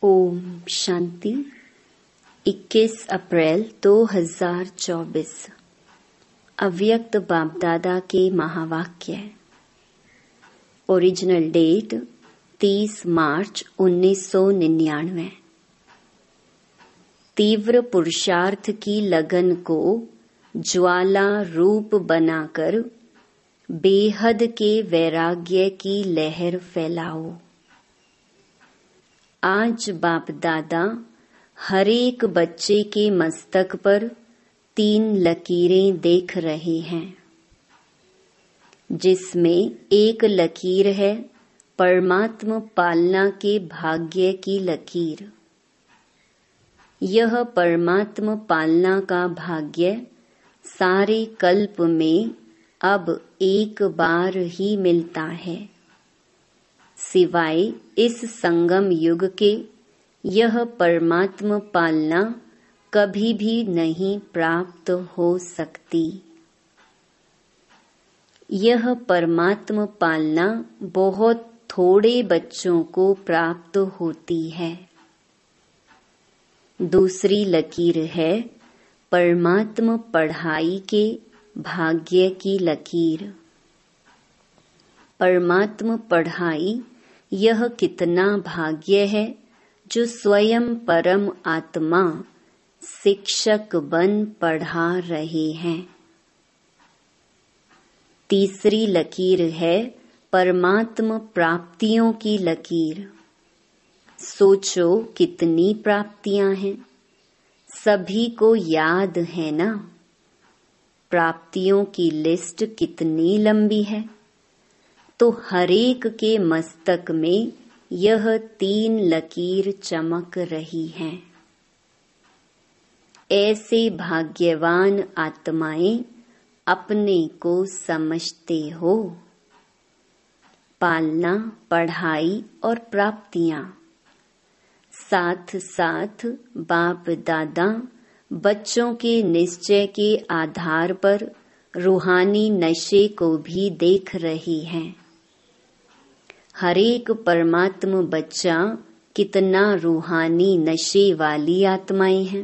ओम शांति। 21 अप्रैल 2024 अव्यक्त बाप दादा के महावाक्य। ओरिजिनल डेट 30 मार्च 1999। तीव्र पुरुषार्थ की लगन को ज्वाला रूप बनाकर बेहद के वैराग्य की लहर फैलाओ। आज बाप दादा हर एक बच्चे के मस्तक पर 3 लकीरें देख रहे हैं, जिसमें एक लकीर है परमात्म पालना के भाग्य की लकीर। यह परमात्म पालना का भाग्य सारे कल्प में अब एक बार ही मिलता है, सिवाय इस संगम युग के यह परमात्म पालना कभी भी नहीं प्राप्त हो सकती। यह परमात्म पालना बहुत थोड़े बच्चों को प्राप्त होती है। दूसरी लकीर है परमात्म पढ़ाई के भाग्य की लकीर। परमात्म पढ़ाई यह कितना भाग्य है जो स्वयं परम आत्मा शिक्षक बन पढ़ा रहे हैं। तीसरी लकीर है परमात्म प्राप्तियों की लकीर। सोचो कितनी प्राप्तियां हैं, सभी को याद है ना? प्राप्तियों की लिस्ट कितनी लंबी है। तो हरेक के मस्तक में यह 3 लकीर चमक रही हैं। ऐसे भाग्यवान आत्माएं अपने को समझते हो। पालना, पढ़ाई और प्राप्तियां, साथ साथ बाप दादा बच्चों के निश्चय के आधार पर रूहानी नशे को भी देख रही हैं। हरेक परमात्म बच्चा कितना रूहानी नशे वाली आत्माएं हैं।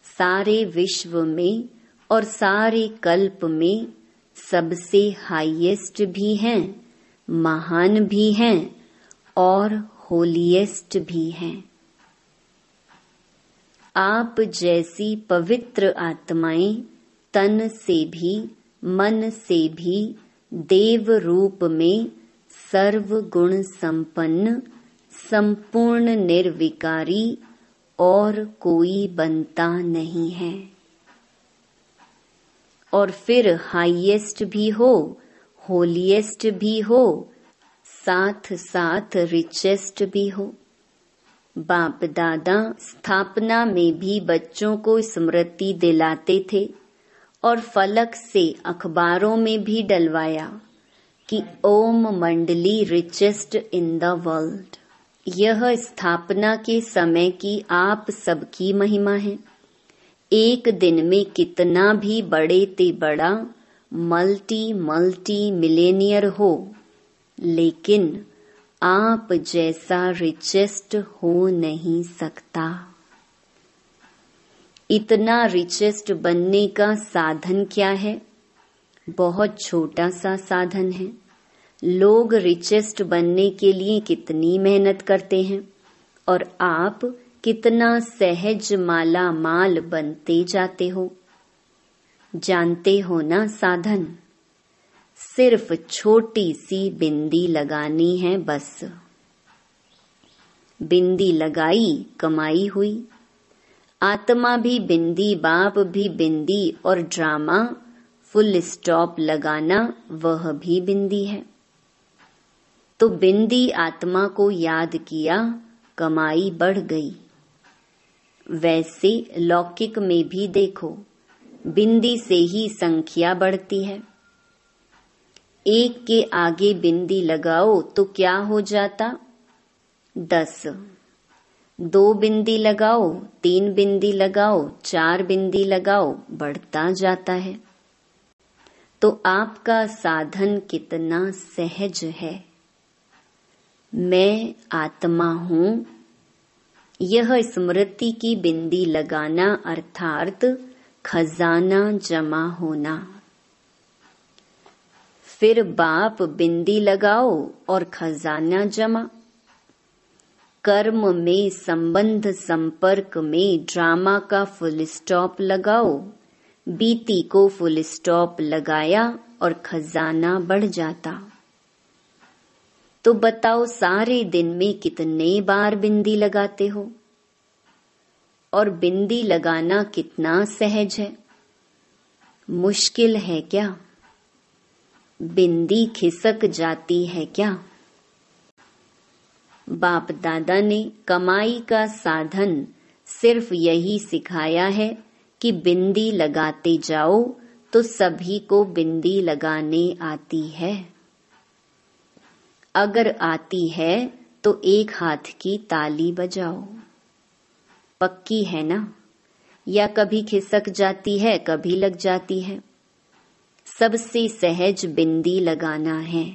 सारे विश्व में और सारे कल्प में सबसे हाईएस्ट भी हैं, महान भी हैं और होलीएस्ट भी हैं। आप जैसी पवित्र आत्माएं तन से भी मन से भी देव रूप में सर्व गुण संपन्न, संपूर्ण निर्विकारी और कोई बनता नहीं है। और फिर हाईएस्ट भी हो, होलीएस्ट भी हो, साथ साथ रिचेस्ट भी हो। बाप दादा स्थापना में भी बच्चों को स्मृति दिलाते थे और फलक से अखबारों में भी डलवाया कि ओम मंडली रिचेस्ट इन द वर्ल्ड। यह स्थापना के समय की आप सबकी महिमा है। एक दिन में कितना भी बड़े ते बड़ा मल्टी मिलेनियर हो, लेकिन आप जैसा रिचेस्ट हो नहीं सकता। इतना रिचेस्ट बनने का साधन क्या है? बहुत छोटा सा साधन है। लोग रिचेस्ट बनने के लिए कितनी मेहनत करते हैं और आप कितना सहज माला माल बनते जाते हो। जानते हो ना साधन? सिर्फ छोटी सी बिंदी लगानी है बस। बिंदी लगाई, कमाई हुई। आत्मा भी बिंदी, बाप भी बिंदी और ड्रामा फुल स्टॉप लगाना वह भी बिंदी है। तो बिंदी आत्मा को याद किया, कमाई बढ़ गई। वैसे लौकिक में भी देखो, बिंदी से ही संख्या बढ़ती है। 1 के आगे बिंदी लगाओ तो क्या हो जाता? 10। 2 बिंदी लगाओ, 3 बिंदी लगाओ, 4 बिंदी लगाओ, बढ़ता जाता है। तो आपका साधन कितना सहज है। मैं आत्मा हूँ, यह स्मृति की बिंदी लगाना अर्थात खजाना जमा होना। फिर बाप बिंदी लगाओ और खजाना जमा। कर्म में संबंध संपर्क में ड्रामा का फुल स्टॉप लगाओ, बीती को फुल स्टॉप लगाया और खजाना बढ़ जाता। तो बताओ सारे दिन में कितने बार बिंदी लगाते हो? और बिंदी लगाना कितना सहज है? मुश्किल है क्या? बिंदी खिसक जाती है क्या? बाप दादा ने कमाई का साधन सिर्फ यही सिखाया है कि बिंदी लगाते जाओ तो सभी को बिंदी लगाने आती है। अगर आती है तो एक हाथ की ताली बजाओ। पक्की है ना? या कभी खिसक जाती है, कभी लग जाती है? सबसे सहज बिंदी लगाना है।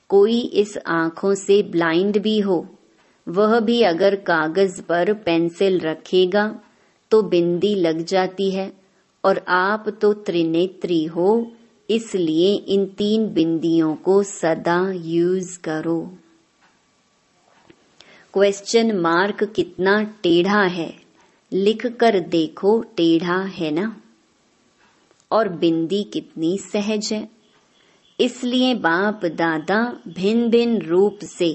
कोई इस आंखों से ब्लाइंड भी हो, वह भी अगर कागज पर पेंसिल रखेगा तो बिंदी लग जाती है। और आप तो त्रिनेत्री हो, इसलिए इन 3 बिंदियों को सदा यूज करो। क्वेश्चन मार्क कितना टेढ़ा है, लिख कर देखो, टेढ़ा है ना? और बिंदी कितनी सहज है। इसलिए बाप दादा भिन्न भिन्न रूप से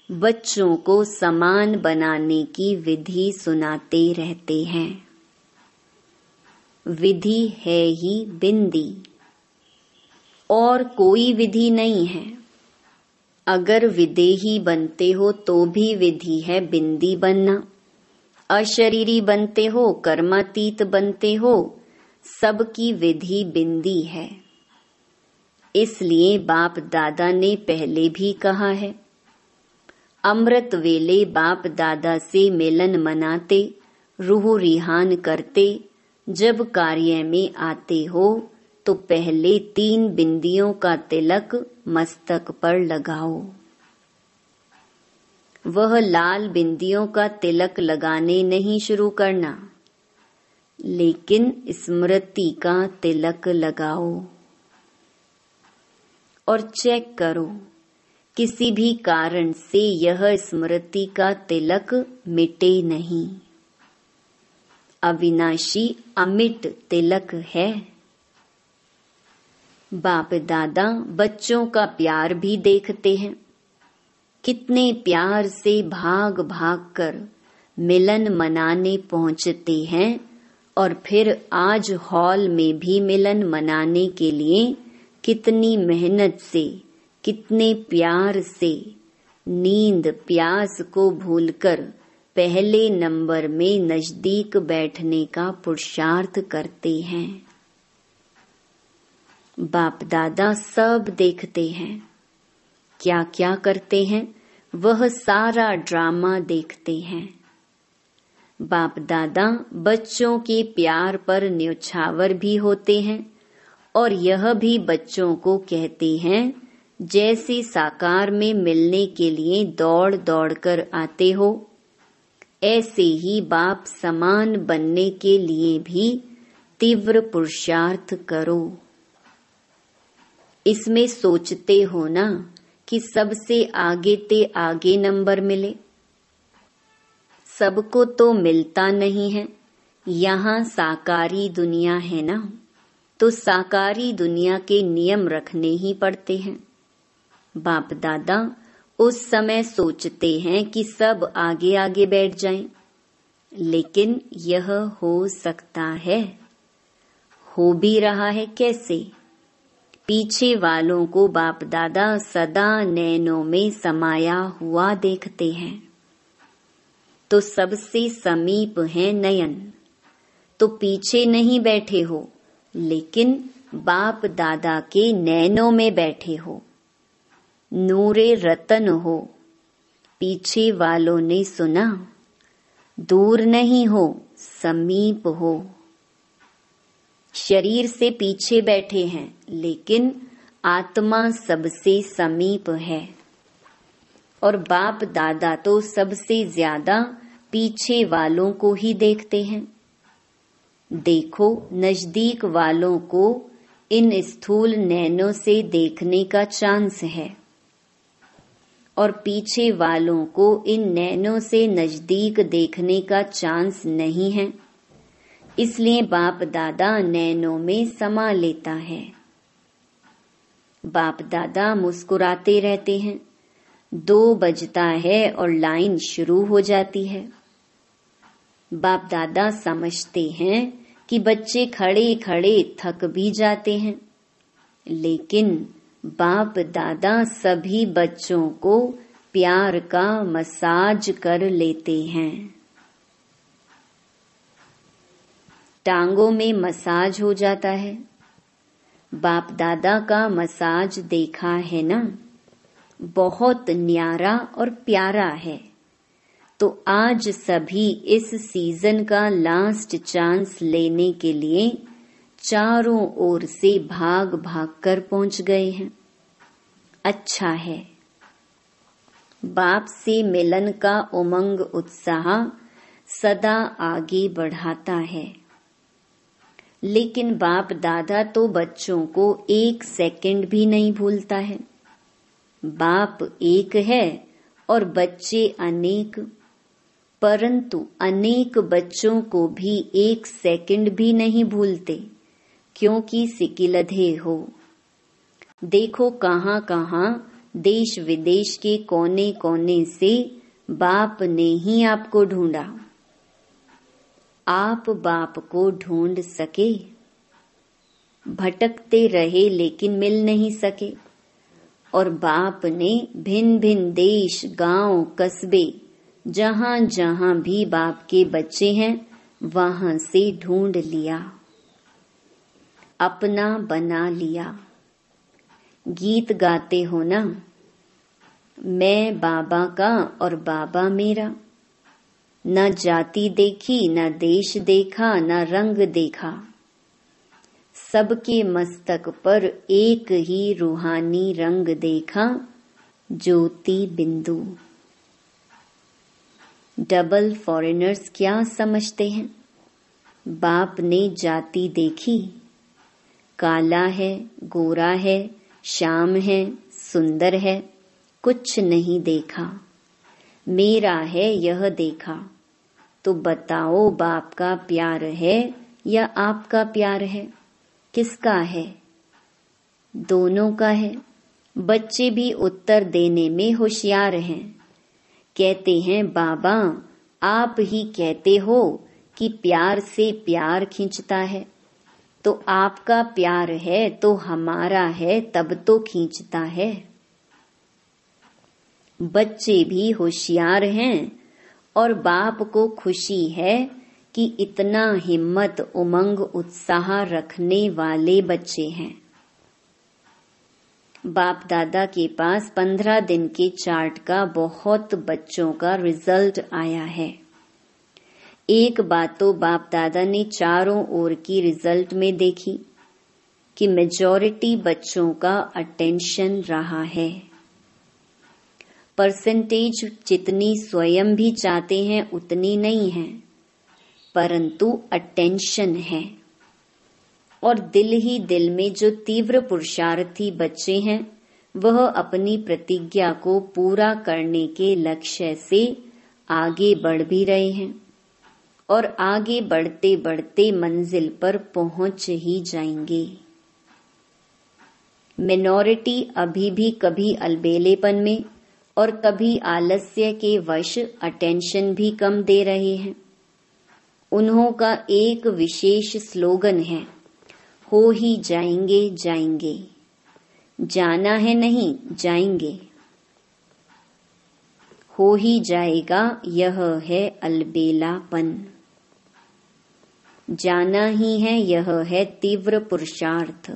बच्चों को समान बनाने की विधि सुनाते रहते हैं। विधि है ही बिंदी, और कोई विधि नहीं है। अगर विदेही बनते हो तो भी विधि है बिंदी बनना। अशरीरी बनते हो, कर्मातीत बनते हो, सबकी विधि बिंदी है। इसलिए बाप दादा ने पहले भी कहा है, अमृत वेले बाप दादा से मिलन मनाते, रूह रिहान करते, जब कार्य में आते हो तो पहले 3 बिंदियों का तिलक मस्तक पर लगाओ। वह लाल बिंदियों का तिलक लगाने नहीं शुरू करना, लेकिन स्मृति का तिलक लगाओ। और चेक करो, किसी भी कारण से यह स्मृति का तिलक मिटे नहीं। अविनाशी अमिट तिलक है। बाप दादा बच्चों का प्यार भी देखते हैं। कितने प्यार से भाग भाग कर मिलन मनाने पहुंचते हैं, और फिर आज हॉल में भी मिलन मनाने के लिए कितनी मेहनत से, कितने प्यार से, नींद प्यास को भूलकर पहले नंबर में नजदीक बैठने का पुरुषार्थ करते हैं। बाप दादा सब देखते हैं। क्या क्या करते हैं, वह सारा ड्रामा देखते हैं। बाप दादा बच्चों के प्यार पर न्यौछावर भी होते हैं, और यह भी बच्चों को कहते हैं, जैसे साकार में मिलने के लिए दौड़ दौड़ कर आते हो, ऐसे ही बाप समान बनने के लिए भी तीव्र पुरुषार्थ करो। इसमें सोचते हो ना कि सबसे आगे ते आगे नंबर मिले। सबको तो मिलता नहीं है। यहाँ साकारी दुनिया है ना, तो साकारी दुनिया के नियम रखने ही पड़ते हैं। बाप दादा उस समय सोचते हैं कि सब आगे आगे बैठ जाएं, लेकिन यह हो सकता है? हो भी रहा है कैसे? पीछे वालों को बाप दादा सदा नैनों में समाया हुआ देखते हैं, तो सबसे समीप है नयन। तो पीछे नहीं बैठे हो, लेकिन बाप दादा के नैनों में बैठे हो। नूरे रतन हो। पीछे वालों ने सुना, दूर नहीं हो, समीप हो। शरीर से पीछे बैठे हैं, लेकिन आत्मा सबसे समीप है। और बाप दादा तो सबसे ज्यादा पीछे वालों को ही देखते हैं। देखो, नजदीक वालों को इन स्थूल नैनों से देखने का चांस है और पीछे वालों को इन नैनों से नजदीक देखने का चांस नहीं है। इसलिए बाप दादा नैनों में समा लेता है। बाप दादा मुस्कुराते रहते हैं। 2 बजता है और लाइन शुरू हो जाती है। बाप दादा समझते हैं कि बच्चे खड़े खड़े थक भी जाते हैं, लेकिन बाप दादा सभी बच्चों को प्यार का मसाज कर लेते हैं। टांगों में मसाज हो जाता है। बाप दादा का मसाज देखा है ना, बहुत न्यारा और प्यारा है। तो आज सभी इस सीजन का लास्ट चांस लेने के लिए चारों ओर से भाग भाग कर पहुंच गए हैं। अच्छा है। बाप से मिलन का उमंग उत्साह सदा आगे बढ़ाता है। लेकिन बाप दादा तो बच्चों को 1 सेकंड भी नहीं भूलता है। बाप एक है और बच्चे अनेक, परंतु अनेक बच्चों को भी 1 सेकंड भी नहीं भूलते, क्योंकि सिकिलधे हो। देखो कहाँ कहाँ देश विदेश के कोने कोने से बाप ने ही आपको ढूंढा। आप बाप को ढूंढ सके? भटकते रहे लेकिन मिल नहीं सके। और बाप ने भिन्न भिन्न देश, गांव, कस्बे, जहां जहां भी बाप के बच्चे हैं वहां से ढूंढ लिया, अपना बना लिया। गीत गाते हो ना, मैं बाबा का और बाबा मेरा। न जाति देखी, न देश देखा, न रंग देखा। सबके मस्तक पर एक ही रूहानी रंग देखा, ज्योति बिंदु। डबल फॉरेनर्स क्या समझते हैं? बाप ने जाति देखी, काला है, गोरा है, श्याम है, सुंदर है, कुछ नहीं देखा। मेरा है यह देखा। तो बताओ, बाप का प्यार है या आपका प्यार है? किसका है? दोनों का है। बच्चे भी उत्तर देने में होशियार हैं। कहते हैं, बाबा आप ही कहते हो कि प्यार से प्यार खींचता है, तो आपका प्यार है तो हमारा है, तब तो खींचता है। बच्चे भी होशियार हैं और बाप को खुशी है कि इतना हिम्मत, उमंग, उत्साह रखने वाले बच्चे हैं। बाप दादा के पास 15 दिन के चार्ट का बहुत बच्चों का रिजल्ट आया है। एक बात तो बाप दादा ने चारों ओर की रिजल्ट में देखी कि मेजॉरिटी बच्चों का अटेंशन रहा है। परसेंटेज जितनी स्वयं भी चाहते हैं उतनी नहीं है, परंतु अटेंशन है। और दिल ही दिल में जो तीव्र पुरुषार्थी बच्चे हैं, वह अपनी प्रतिज्ञा को पूरा करने के लक्ष्य से आगे बढ़ भी रहे हैं और आगे बढ़ते बढ़ते मंजिल पर पहुंच ही जाएंगे। मिनॉरिटी अभी भी कभी अलबेलेपन में और कभी आलस्य के वश अटेंशन भी कम दे रहे हैं। उन्हों का एक विशेष स्लोगन है, हो ही जाएंगे जाएंगे। जाना है नहीं, जाएंगे। हो ही जाएगा, यह है अलबेलापन। जाना ही है, यह है तीव्र पुरुषार्थ।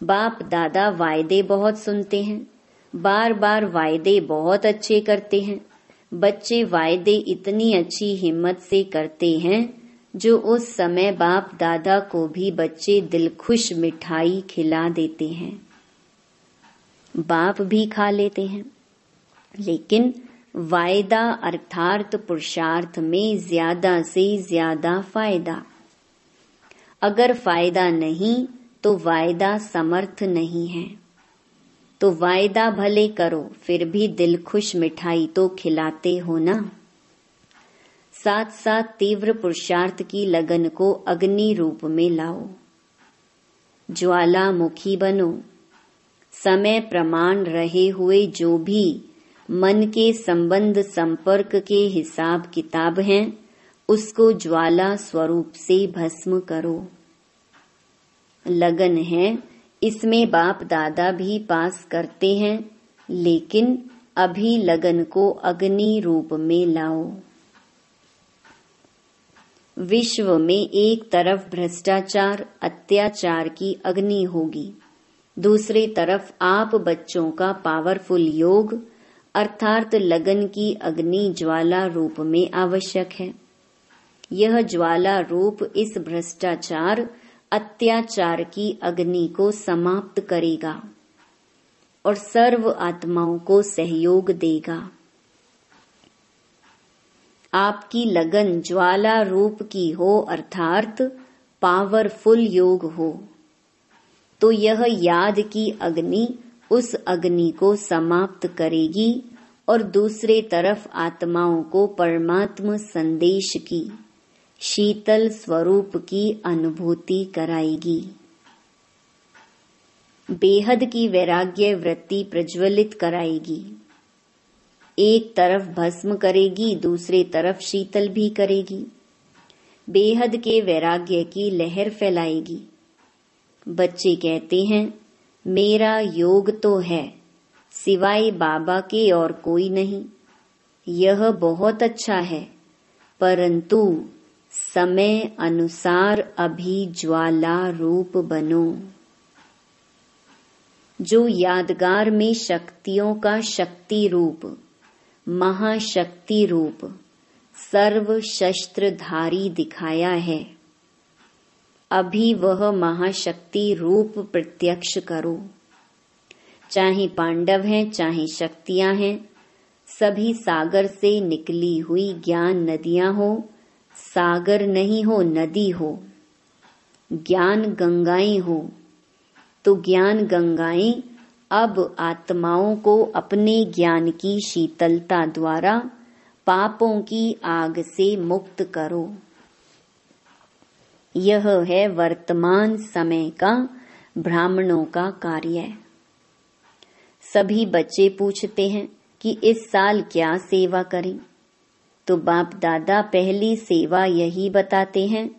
बाप दादा वायदे बहुत सुनते हैं, बार बार वायदे बहुत अच्छे करते हैं। बच्चे वायदे इतनी अच्छी हिम्मत से करते हैं जो उस समय बाप दादा को भी बच्चे दिलखुश मिठाई खिला देते हैं। बाप भी खा लेते हैं, लेकिन वायदा अर्थात पुरुषार्थ में ज्यादा से ज्यादा फायदा। अगर फायदा नहीं तो वायदा समर्थ नहीं है। तो वायदा भले करो, फिर भी दिल खुश मिठाई तो खिलाते हो ना। साथ साथ तीव्र पुरुषार्थ की लगन को अग्नि रूप में लाओ, ज्वालामुखी बनो। समय प्रमाण रहे हुए जो भी मन के संबंध संपर्क के हिसाब किताब हैं, उसको ज्वाला स्वरूप से भस्म करो। लगन है, इसमें बाप दादा भी पास करते हैं, लेकिन अभी लगन को अग्नि रूप में लाओ। विश्व में एक तरफ भ्रष्टाचार अत्याचार की अग्नि होगी, दूसरी तरफ आप बच्चों का पावरफुल योग अर्थात लगन की अग्नि ज्वाला रूप में आवश्यक है। यह ज्वाला रूप इस भ्रष्टाचार अत्याचार की अग्नि को समाप्त करेगा और सर्व आत्माओं को सहयोग देगा। आपकी लगन ज्वाला रूप की हो अर्थात पावरफुल योग हो, तो यह याद की अग्नि उस अग्नि को समाप्त करेगी और दूसरे तरफ आत्माओं को परमात्मा संदेश की शीतल स्वरूप की अनुभूति कराएगी। बेहद की वैराग्य वृत्ति प्रज्वलित कराएगी। एक तरफ भस्म करेगी, दूसरी तरफ शीतल भी करेगी। बेहद के वैराग्य की लहर फैलाएगी। बच्चे कहते हैं, मेरा योग तो है, सिवाय बाबा के और कोई नहीं। यह बहुत अच्छा है, परंतु समय अनुसार अभी ज्वाला रूप बनो। जो यादगार में शक्तियों का शक्ति रूप, महाशक्ति रूप, सर्व शस्त्रधारी दिखाया है, अभी वह महाशक्ति रूप प्रत्यक्ष करो। चाहे पांडव हैं, चाहे शक्तियां हैं, सभी सागर से निकली हुई ज्ञान नदियां हो। सागर नहीं हो, नदी हो। ज्ञान गंगाएं हो, तो ज्ञान गंगाएं अब आत्माओं को अपने ज्ञान की शीतलता द्वारा पापों की आग से मुक्त करो। यह है वर्तमान समय का ब्राह्मणों का कार्य। सभी बच्चे पूछते हैं कि इस साल क्या सेवा करें, तो बाप दादा पहली सेवा यही बताते हैं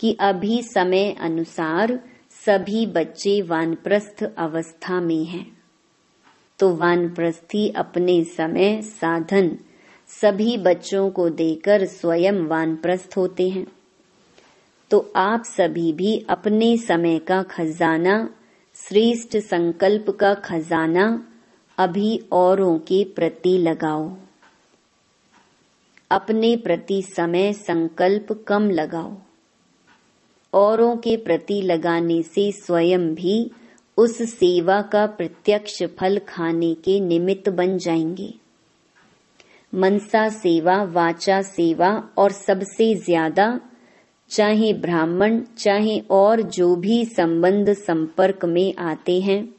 कि अभी समय अनुसार सभी बच्चे वानप्रस्थ अवस्था में हैं, तो वानप्रस्थी अपने समय साधन सभी बच्चों को देकर स्वयं वानप्रस्थ होते हैं। तो आप सभी भी अपने समय का खजाना, श्रेष्ठ संकल्प का खजाना अभी औरों के प्रति लगाओ। अपने प्रति समय संकल्प कम लगाओ। औरों के प्रति लगाने से स्वयं भी उस सेवा का प्रत्यक्ष फल खाने के निमित्त बन जाएंगे। मनसा सेवा, वाचा सेवा और सबसे ज्यादा चाहे ब्राह्मण चाहे और जो भी संबंध संपर्क में आते हैं,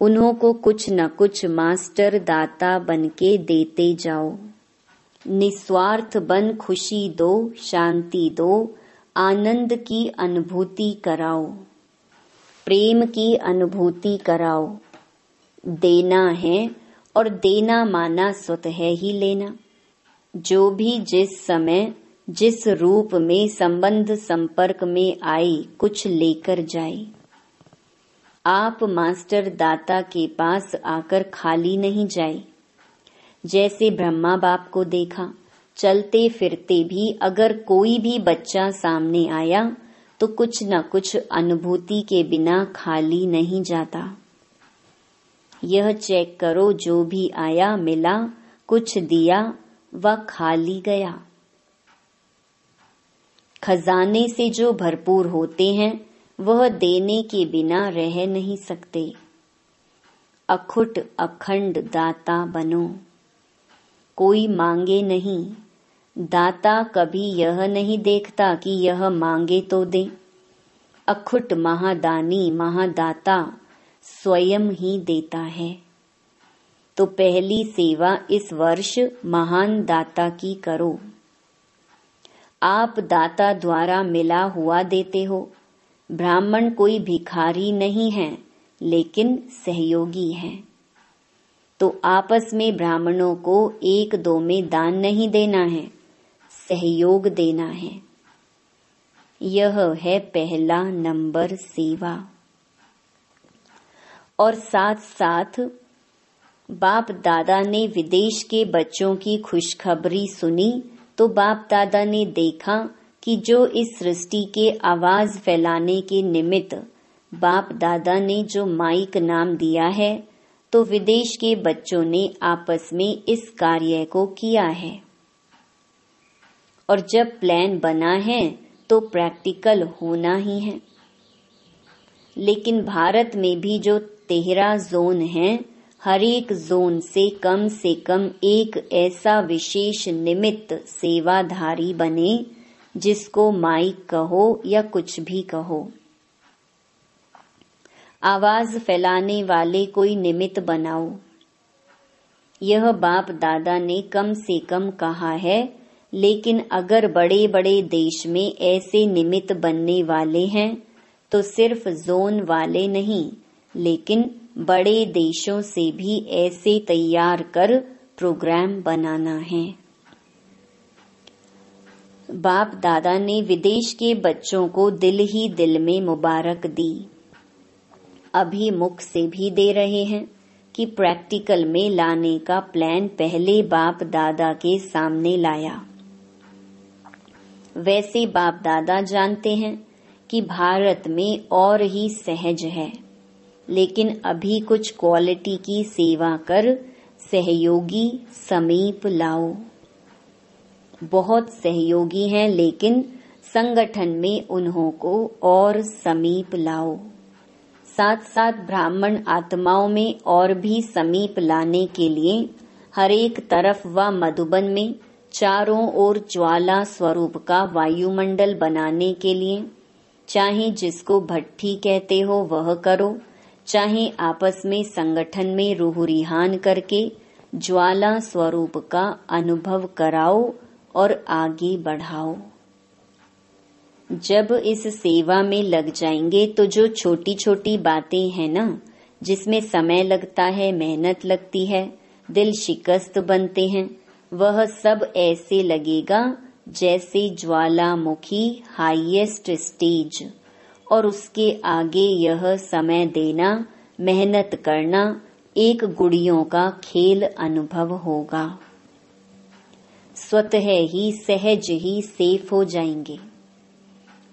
उन्हों को कुछ न कुछ मास्टर दाता बनके देते जाओ। निस्वार्थ बन खुशी दो, शांति दो, आनंद की अनुभूति कराओ, प्रेम की अनुभूति कराओ। देना है और देना माना स्वतः ही लेना। जो भी जिस समय जिस रूप में संबंध संपर्क में आई कुछ लेकर जाए। आप मास्टर दाता के पास आकर खाली नहीं जाए। जैसे ब्रह्मा बाप को देखा, चलते फिरते भी अगर कोई भी बच्चा सामने आया तो कुछ न कुछ अनुभूति के बिना खाली नहीं जाता। यह चेक करो, जो भी आया मिला, कुछ दिया व खाली गया। खजाने से जो भरपूर होते हैं वह देने के बिना रह नहीं सकते। अखुट अखंड दाता बनो। कोई मांगे नहीं। दाता कभी यह नहीं देखता कि यह मांगे तो दे। अखुट महादानी महादाता स्वयं ही देता है। तो पहली सेवा इस वर्ष महान दाता की करो। आप दाता द्वारा मिला हुआ देते हो। ब्राह्मण कोई भिखारी नहीं है, लेकिन सहयोगी है। तो आपस में ब्राह्मणों को एक दो में दान नहीं देना है, सहयोग देना है। यह है पहला नंबर सेवा। और साथ साथ बाप दादा ने विदेश के बच्चों की खुशखबरी सुनी तो बाप दादा ने देखा कि जो इस सृष्टि के आवाज फैलाने के निमित्त बाप दादा ने जो माइक नाम दिया है, तो विदेश के बच्चों ने आपस में इस कार्य को किया है। और जब प्लान बना है तो प्रैक्टिकल होना ही है। लेकिन भारत में भी जो 13 जोन हैं, हर एक जोन से कम एक ऐसा विशेष निमित्त सेवाधारी बने, जिसको माइक कहो या कुछ भी कहो। आवाज फैलाने वाले कोई निमित्त बनाओ। यह बाप दादा ने कम से कम कहा है, लेकिन अगर बड़े बड़े देश में ऐसे निमित्त बनने वाले हैं तो सिर्फ जोन वाले नहीं, लेकिन बड़े देशों से भी ऐसे तैयार कर प्रोग्राम बनाना है। बाप दादा ने विदेश के बच्चों को दिल ही दिल में मुबारक दी। अभी मुख से भी दे रहे हैं कि प्रैक्टिकल में लाने का प्लान पहले बाप दादा के सामने लाया। वैसे बाप दादा जानते हैं कि भारत में और ही सहज है, लेकिन अभी कुछ क्वालिटी की सेवा कर सहयोगी समीप लाओ। बहुत सहयोगी हैं, लेकिन संगठन में उन्हों को और समीप लाओ। साथ साथ ब्राह्मण आत्माओं में और भी समीप लाने के लिए हर एक तरफ व मधुबन में चारों ओर ज्वाला स्वरूप का वायुमंडल बनाने के लिए, चाहे जिसको भट्ठी कहते हो वह करो, चाहे आपस में संगठन में रूहरिहान करके ज्वाला स्वरूप का अनुभव कराओ और आगे बढ़ाओ। जब इस सेवा में लग जाएंगे तो जो छोटी छोटी बातें हैं ना, जिसमें समय लगता है, मेहनत लगती है, दिल शिकस्त बनते हैं, वह सब ऐसे लगेगा जैसे ज्वालामुखी हाईएस्ट स्टेज, और उसके आगे यह समय देना, मेहनत करना एक गुड़ियों का खेल अनुभव होगा। स्वतः ही सहज ही सेफ हो जाएंगे।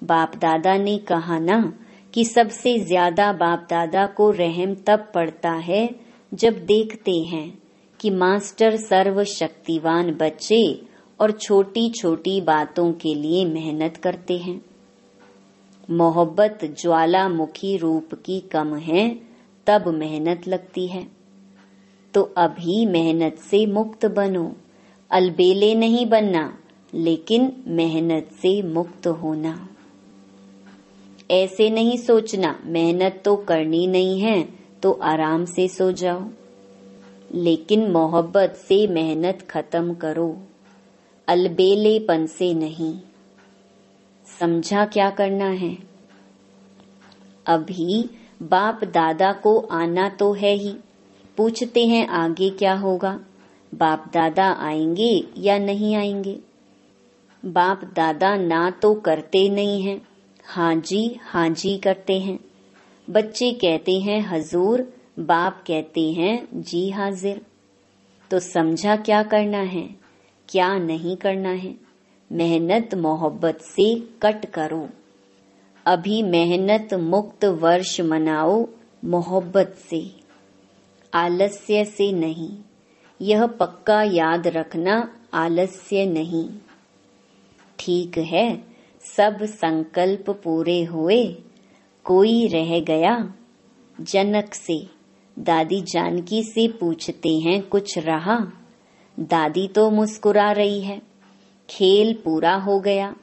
बाप दादा ने कहा ना कि सबसे ज्यादा बाप दादा को रहम तब पड़ता है जब देखते हैं कि मास्टर सर्वशक्तिवान बच्चे और छोटी छोटी बातों के लिए मेहनत करते हैं। मोहब्बत ज्वालामुखी रूप की कम है, तब मेहनत लगती है। तो अभी मेहनत से मुक्त बनो। अलबेले नहीं बनना, लेकिन मेहनत से मुक्त होना। ऐसे नहीं सोचना मेहनत तो करनी नहीं है तो आराम से सो जाओ, लेकिन मोहब्बत से मेहनत खत्म करो, अलबेलेपन से नहीं। समझा क्या करना है? अभी बाप दादा को आना तो है ही। पूछते हैं आगे क्या होगा? बाप दादा आएंगे या नहीं आएंगे? बाप दादा ना तो करते नहीं हैं, हाँ जी करते हैं। बच्चे कहते हैं हजूर, बाप कहते हैं जी हाजिर। तो समझा क्या करना है, क्या नहीं करना है? मेहनत मोहब्बत से कट करो। अभी मेहनत मुक्त वर्ष मनाओ, मोहब्बत से, आलस्य से नहीं। यह पक्का याद रखना, आलस्य नहीं। ठीक है, सब संकल्प पूरे हुए, कोई रह गया? जनक से, दादी जानकी से पूछते हैं कुछ रहा? दादी तो मुस्कुरा रही है। खेल पूरा हो गया।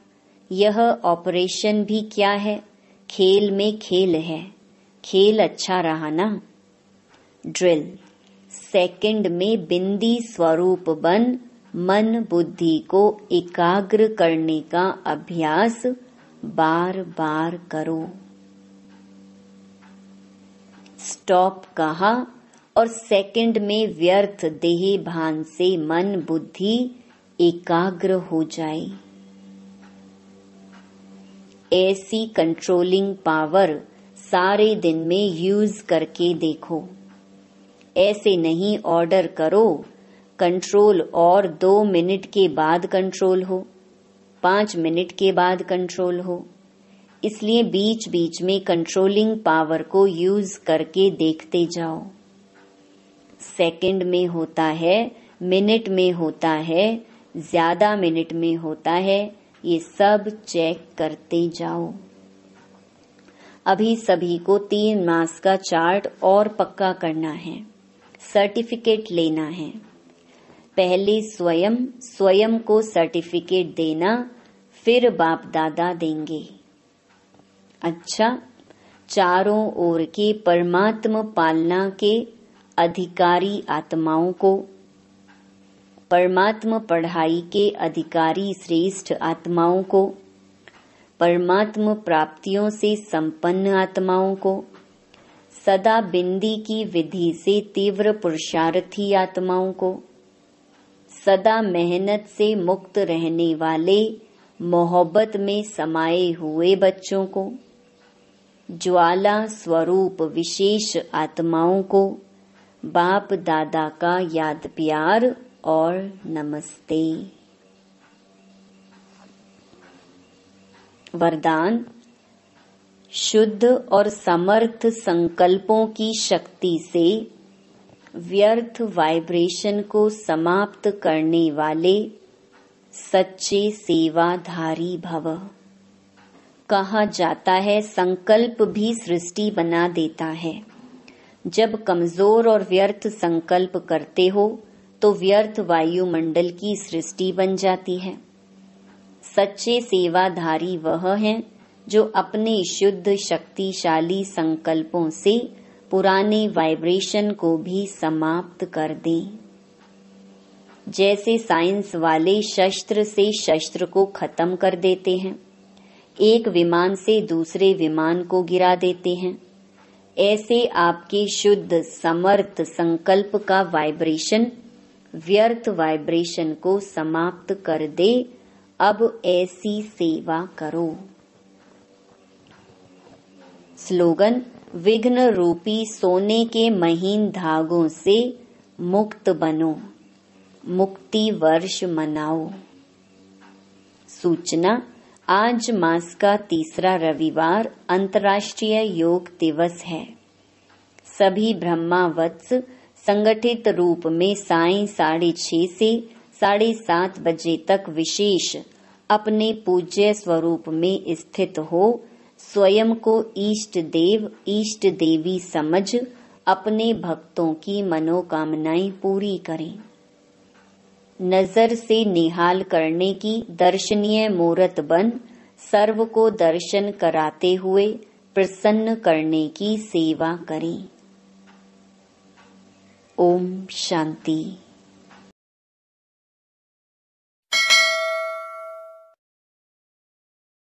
यह ऑपरेशन भी क्या है, खेल में खेल है। खेल अच्छा रहा ना। ड्रिल। सेकंड में बिंदी स्वरूप बन मन बुद्धि को एकाग्र करने का अभ्यास बार बार करो। स्टॉप कहा और सेकंड में व्यर्थ देह भान से मन बुद्धि एकाग्र हो जाए। ऐसी कंट्रोलिंग पावर सारे दिन में यूज करके देखो। ऐसे नहीं ऑर्डर करो कंट्रोल और 2 मिनट के बाद कंट्रोल हो, 5 मिनट के बाद कंट्रोल हो। इसलिए बीच बीच में कंट्रोलिंग पावर को यूज करके देखते जाओ। सेकंड में होता है, मिनट में होता है, ज्यादा मिनट में होता है, ये सब चेक करते जाओ। अभी सभी को 3 मास का चार्ट और पक्का करना है, सर्टिफिकेट लेना है। पहले स्वयं को सर्टिफिकेट देना, फिर बाप दादा देंगे। अच्छा, चारों ओर के परमात्मा पालना के अधिकारी आत्माओं को, परमात्मा पढ़ाई के अधिकारी श्रेष्ठ आत्माओं को, परमात्मा प्राप्तियों से संपन्न आत्माओं को, सदा बिंदी की विधि से तीव्र पुरुषार्थी आत्माओं को, सदा मेहनत से मुक्त रहने वाले मोहब्बत में समाये हुए बच्चों को, ज्वाला स्वरूप विशेष आत्माओं को बाप दादा का याद प्यार और नमस्ते। वरदान। शुद्ध और समर्थ संकल्पों की शक्ति से व्यर्थ वाइब्रेशन को समाप्त करने वाले सच्चे सेवाधारी भव। कहा जाता है संकल्प भी सृष्टि बना देता है। जब कमजोर और व्यर्थ संकल्प करते हो तो व्यर्थ वायुमंडल की सृष्टि बन जाती है। सच्चे सेवाधारी वह हैं जो अपने शुद्ध शक्तिशाली संकल्पों से पुराने वाइब्रेशन को भी समाप्त कर दें। जैसे साइंस वाले शस्त्र से शस्त्र को खत्म कर देते हैं, एक विमान से दूसरे विमान को गिरा देते हैं, ऐसे आपके शुद्ध समर्थ संकल्प का वाइब्रेशन व्यर्थ वाइब्रेशन को समाप्त कर दे। अब ऐसी सेवा करो। स्लोगन। विघ्न रूपी सोने के महीन धागों से मुक्त बनो, मुक्ति वर्ष मनाओ। सूचना। आज मास का तीसरा रविवार अंतर्राष्ट्रीय योग दिवस है। सभी ब्रह्मावत्स संगठित रूप में सायं 6:30 से 7:30 बजे तक विशेष अपने पूज्य स्वरूप में स्थित हो स्वयं को इष्ट देव इष्ट देवी समझ अपने भक्तों की मनोकामनाएं पूरी करें। नजर से निहाल करने की दर्शनीय मूरत बन सर्व को दर्शन कराते हुए प्रसन्न करने की सेवा करें। ओम शांति।